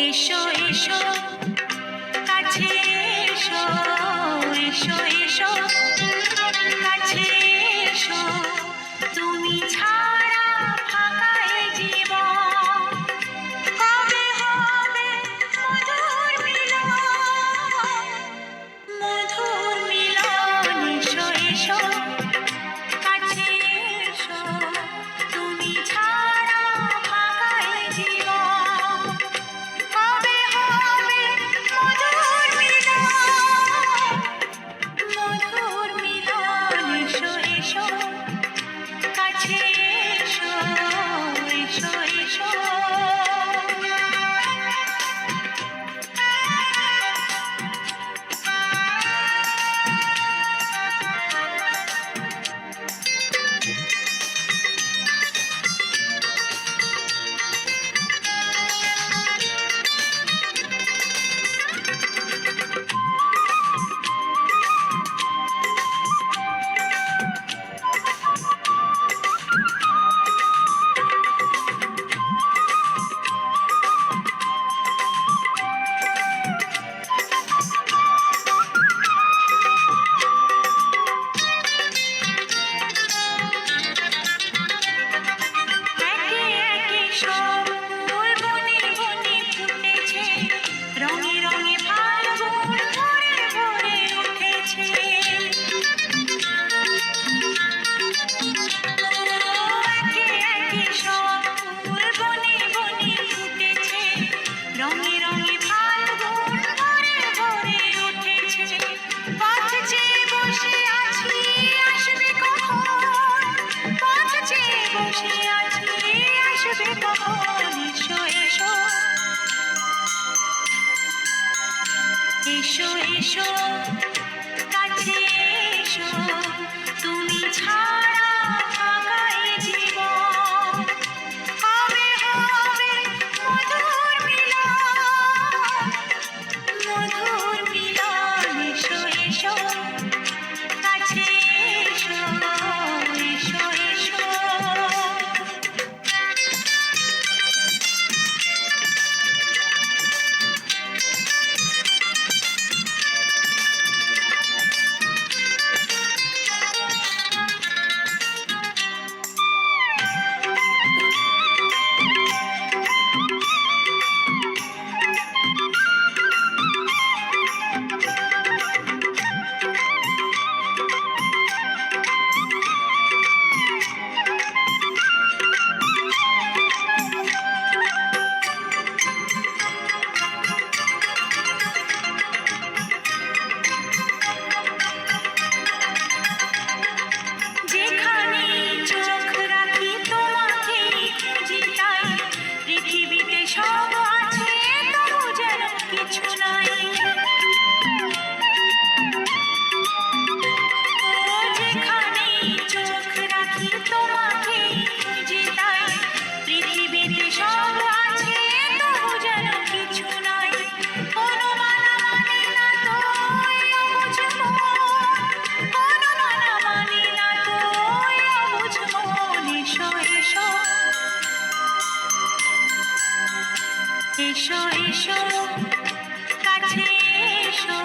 এসো এসো কাছে এসো, এসো এসো কাছে এসো, তুমি ছাড়া ফাঁকা এ জীবন। কবে হবে মধুর মিলন, মধুর মিলন। এসো এসো কাছে এসো, তুমি ছাড়া ফাঁকা এ জীবন। কবে হবে মধুর মিলন, মধুর মিলন। এসো এসো কাছে এসো, এসো এসো। এসো এসো কাছে এসো, তুমি ছাড়া ফাঁকা এ জীবন। কবে হবে মধুর মিলন, মধুর মিলন। এসো এসো কাছে এসো, এসো এসো। এসো এসো কাছে এসো।